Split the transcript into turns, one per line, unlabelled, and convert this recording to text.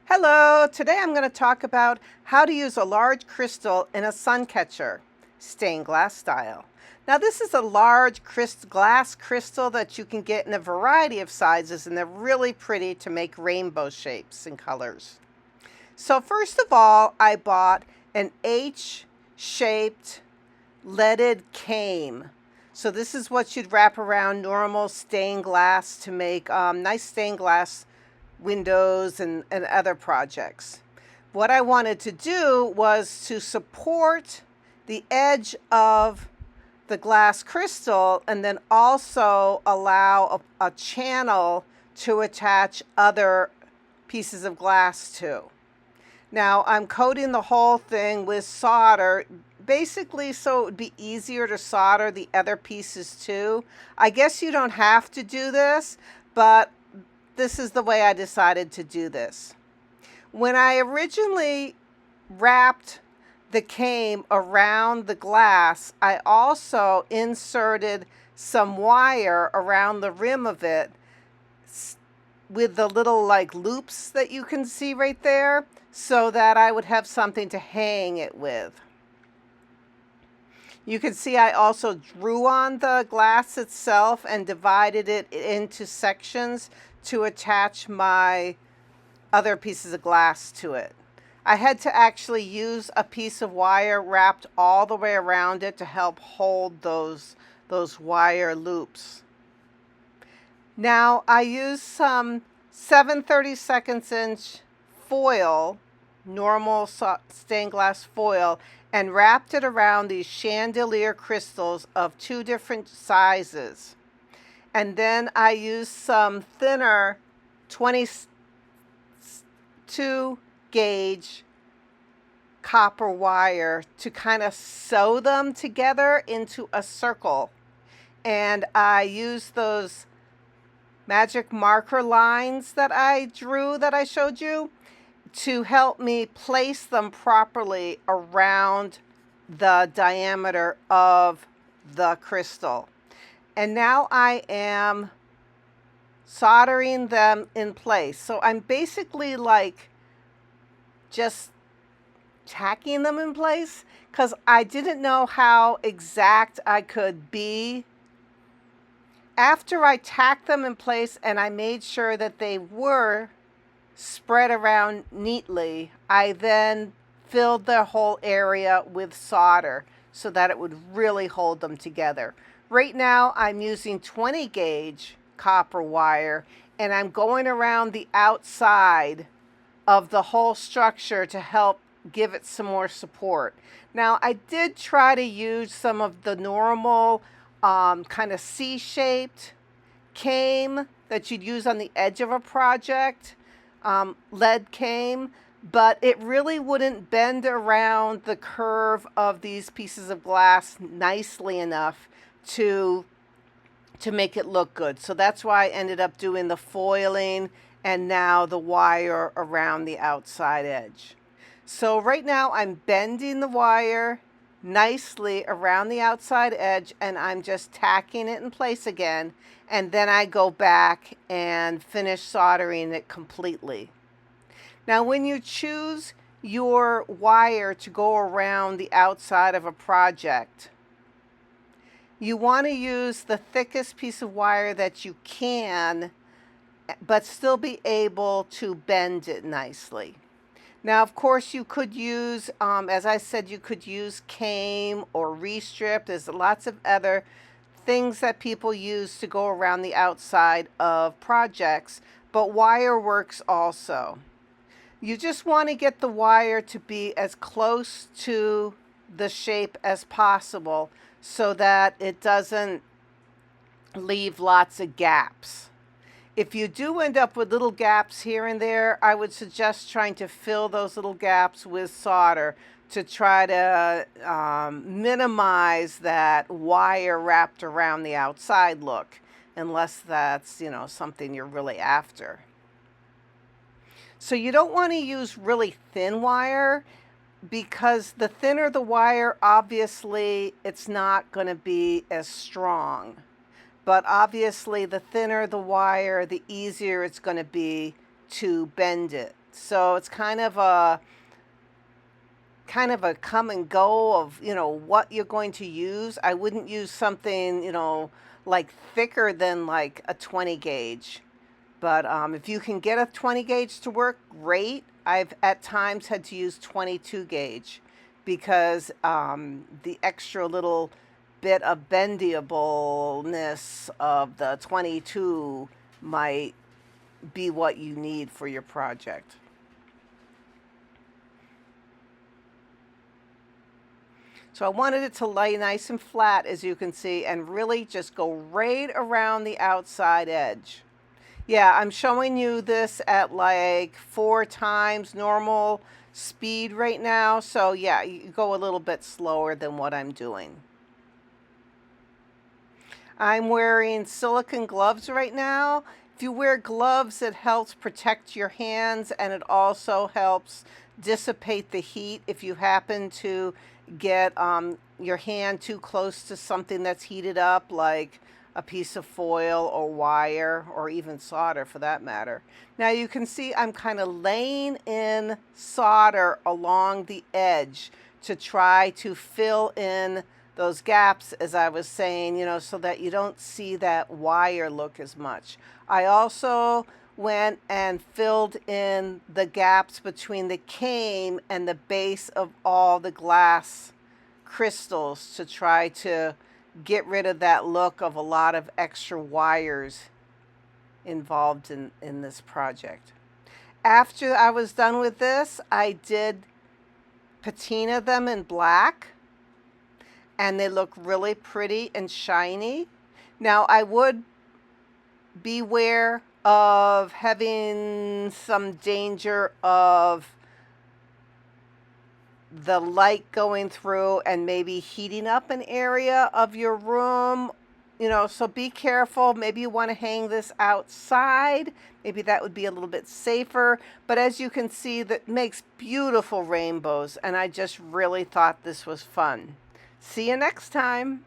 Hello, today I'm going to talk about how to use a large crystal in a sun catcher, stained glass style. Now this is a large glass crystal that you can get in a variety of sizes, and they're really pretty to make rainbow shapes and colors. So first of all, I bought an H-shaped leaded cane. So this is what you'd wrap around normal stained glass to make nice stained glass windows and other projects. What I wanted to do was to support the edge of the glass crystal and then also allow a channel to attach other pieces of glass to. Now I'm coating the whole thing with solder, basically so it would be easier to solder the other pieces too. I guess you don't have to do this, but this is the way I decided to do this. When I originally wrapped the cane around the glass, I also inserted some wire around the rim of it with the little loops that you can see right there, so that I would have something to hang it with. You can see I also drew on the glass itself and divided it into sections to attach my other pieces of glass to it. I had to actually use a piece of wire wrapped all the way around it to help hold those wire loops. Now I used some 7/32 inch foil, normal stained glass foil, and wrapped it around these chandelier crystals of 2 different sizes. And then I used some thinner 22 gauge copper wire to kind of sew them together into a circle. And I used those magic marker lines that I drew, that I showed you, to help me place them properly around the diameter of the crystal. And now I am soldering them in place. So I'm basically just tacking them in place, because I didn't know how exact I could be. After I tacked them in place and I made sure that they were spread around neatly, I then filled the whole area with solder so that it would really hold them together. Right now I'm using 20 gauge copper wire, and I'm going around the outside of the whole structure to help give it some more support. Now I did try to use some of the normal kind of C-shaped cane that you'd use on the edge of a project, lead cane, but it really wouldn't bend around the curve of these pieces of glass nicely enough to make it look good. So that's why I ended up doing the foiling and now the wire around the outside edge. So right now I'm bending the wire nicely around the outside edge, and I'm just tacking it in place again, and then I go back and finish soldering it completely. Now when you choose your wire to go around the outside of a project, you want to use the thickest piece of wire that you can, but still be able to bend it nicely. Now, of course, you could use, as I said, you could use cane or restrip. There's lots of other things that people use to go around the outside of projects, but wire works also. You just want to get the wire to be as close to the shape as possible so that it doesn't leave lots of gaps. If you do end up with little gaps here and there, I would suggest trying to fill those little gaps with solder to try to minimize that wire wrapped around the outside look, unless that's, something you're really after. So you don't want to use really thin wire, because the thinner the wire, obviously it's not going to be as strong. But obviously the thinner the wire, the easier it's going to be to bend it. So it's kind of a come and go of, what you're going to use. I wouldn't use something, like thicker than like a 20 gauge. But if you can get a 20 gauge to work, great. I've at times had to use 22 gauge because the extra little bit of bendableness of the 22 might be what you need for your project. So I wanted it to lay nice and flat, as you can see, and really just go right around the outside edge. Yeah, I'm showing you this at like 4 times normal speed right now. So yeah, you go a little bit slower than what I'm doing. I'm wearing silicone gloves right now. If you wear gloves, it helps protect your hands, and it also helps dissipate the heat if you happen to get your hand too close to something that's heated up, like a piece of foil or wire or even solder for that matter. Now you can see I'm kind of laying in solder along the edge to try to fill in those gaps, as I was saying, so that you don't see that wire look as much. I also went and filled in the gaps between the cane and the base of all the glass crystals to try to get rid of that look of a lot of extra wires involved in this project. After I was done with this, I did patina them in black, and they look really pretty and shiny. Now I would beware of having some danger of the light going through and maybe heating up an area of your room, so be careful. Maybe you want to hang this outside. Maybe that would be a little bit safer. But as you can see, that makes beautiful rainbows, and I just really thought this was fun. See you next time.